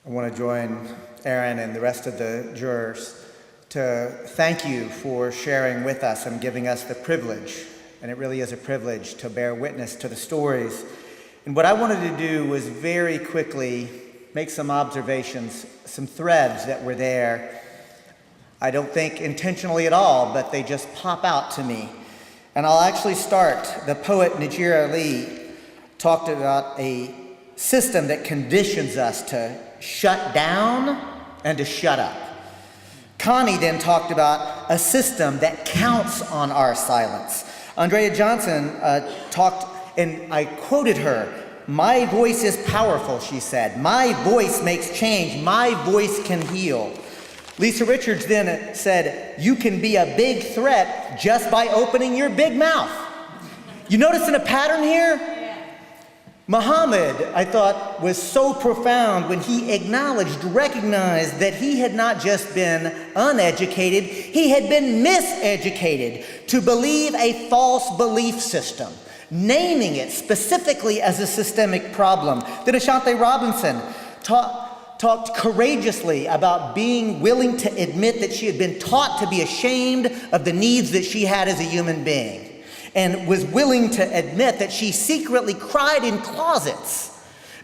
I want to join Aaron and the rest of the jurors to thank you for sharing with us and giving us the privilege, and it really is a privilege, to bear witness to the stories. And what I wanted to do was very quickly make some observations, some threads that were there. I don't think intentionally at all, but they just pop out to me. And I'll actually start. The poet Najir Ali talked about a system that conditions us to shut down and to shut up. Connie then talked about a system that counts on our silence. Andrea Johnson talked, and I quoted her, "My voice is powerful," she said. "My voice makes change. My voice can heal." Lisa Richards then said, "You can be a big threat just by opening your big mouth." You noticing a pattern here? Muhammad, I thought, was so profound when he recognized that he had not just been uneducated, he had been miseducated to believe a false belief system, naming it specifically as a systemic problem. Then Ashante Robinson talked courageously about being willing to admit that she had been taught to be ashamed of the needs that she had as a human being, and was willing to admit that she secretly cried in closets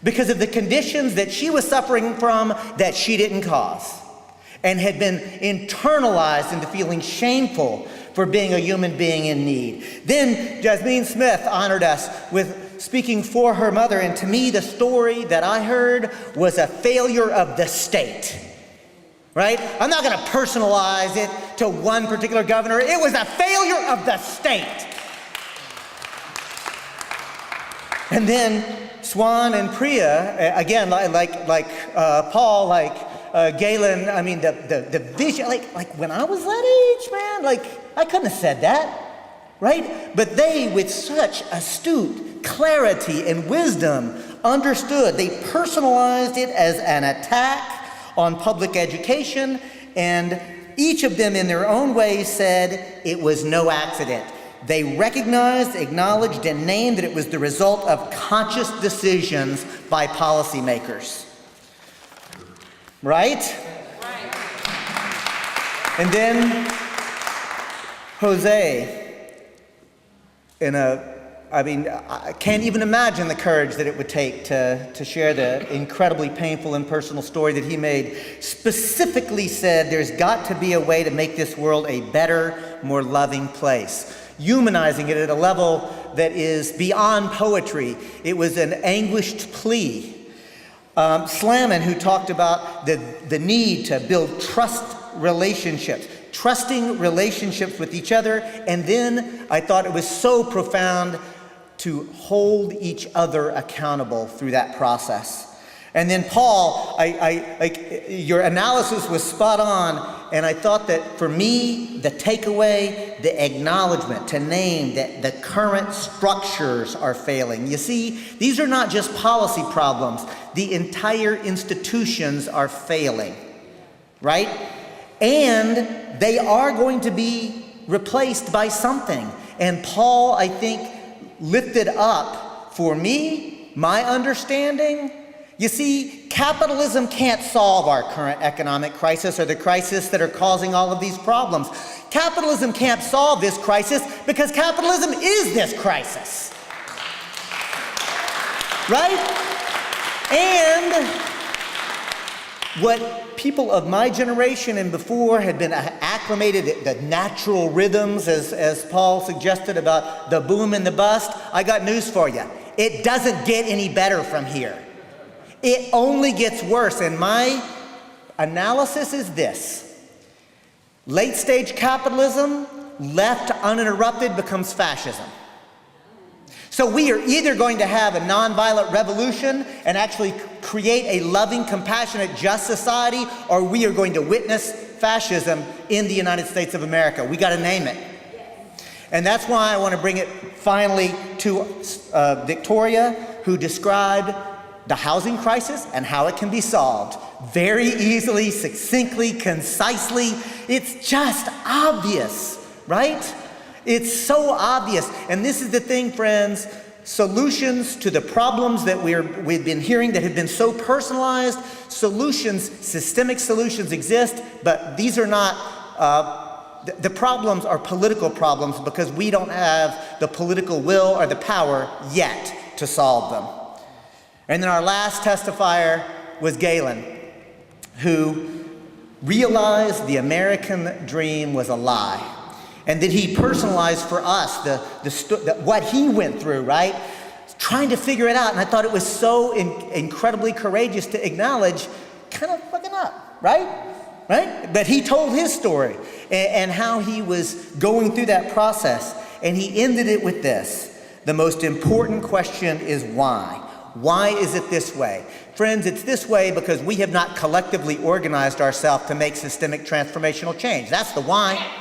because of the conditions that she was suffering from that she didn't cause, and had been internalized into feeling shameful for being a human being in need. Then Jasmine Smith honored us with speaking for her mother, and to me the story that I heard was a failure of the state. Right? I'm not going to personalize it to one particular governor. It was a failure of the state. And then Swan and Priya, again, like Paul, like Galen, I mean, the vision, like when I was that age, man, like I couldn't have said that, right? But they, with such astute clarity and wisdom, understood. They personalized it as an attack on public education, and each of them in their own way said it was no accident. They recognized, acknowledged, and named that it was the result of conscious decisions by policymakers. Right? Right. And then Jose, I can't even imagine the courage that it would take to share the incredibly painful and personal story that he made, specifically said there's got to be a way to make this world a better, more loving place. Humanizing it at a level that is beyond poetry. It was an anguished plea. Slammin, who talked about the need to build trusting relationships with each other, and then I thought it was so profound to hold each other accountable through that process. And then Paul, your analysis was spot on, and I thought that for me, the takeaway, the acknowledgement, to name that the current structures are failing. You see, these are not just policy problems. The entire institutions are failing, right? And they are going to be replaced by something. And Paul, I think, lifted up, for me, my understanding. You see, capitalism can't solve our current economic crisis or the crisis that are causing all of these problems. Capitalism can't solve this crisis because capitalism is this crisis. Right? And what people of my generation and before had been acclimated to the natural rhythms, as Paul suggested about the boom and the bust, I got news for you. It doesn't get any better from here. It only gets worse, and my analysis is this. Late stage capitalism, left uninterrupted, becomes fascism. So we are either going to have a nonviolent revolution and actually create a loving, compassionate, just society, or we are going to witness fascism in the United States of America. We got to name it. And that's why I want to bring it finally to Victoria, who described the housing crisis and how it can be solved very easily, succinctly, concisely. It's just obvious, right? It's so obvious. And this is the thing, friends. solutions to the problems that we've been hearing that have been so personalized. Solutions, systemic solutions exist, but these are not, the problems are political problems because we don't have the political will or the power yet to solve them. And then our last testifier was Galen, who realized the American dream was a lie. And that he personalized for us what he went through, right? Trying to figure it out. And I thought it was so incredibly courageous to acknowledge kind of fucking up, right? But he told his story and how he was going through that process. And he ended it with this. The most important question is why? Why is it this way? Friends, it's this way because we have not collectively organized ourselves to make systemic transformational change. That's the why.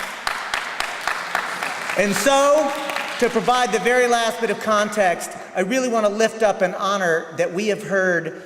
And so, to provide the very last bit of context, I really want to lift up and honor that we have heard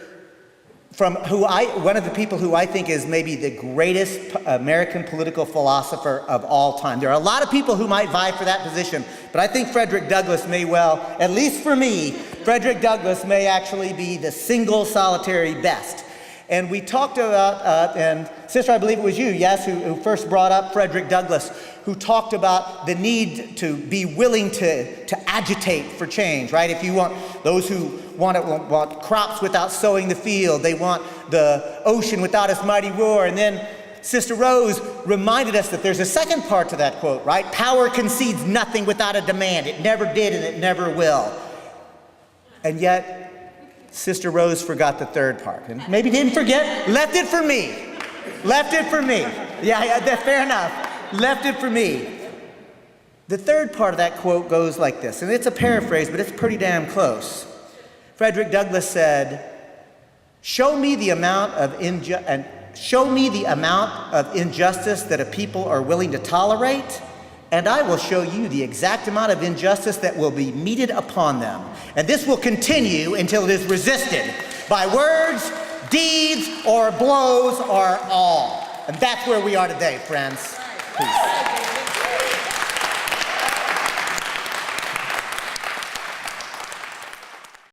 from one of the people who I think is maybe the greatest American political philosopher of all time. There are a lot of people who might vie for that position, but I think Frederick Douglass may well, at least for me, Frederick Douglass may actually be the single solitary best. And we talked about, and Sister, I believe it was you, yes, who first brought up Frederick Douglass, who talked about the need to be willing to agitate for change, right? If you want those who want crops without sowing the field, they want the ocean without its mighty roar. And then Sister Rose reminded us that there's a second part to that quote, right? Power concedes nothing without a demand. It never did and it never will. And yet, Sister Rose forgot the third part. And maybe didn't forget, left it for me. Left it for me. Yeah, fair enough. Left it for me. The third part of that quote goes like this, and it's a paraphrase, but it's pretty damn close. Frederick Douglass said, show me the amount of injustice that a people are willing to tolerate, and I will show you the exact amount of injustice that will be meted upon them. And this will continue until it is resisted by words, deeds, or blows, or all. And that's where we are today, friends. Peace.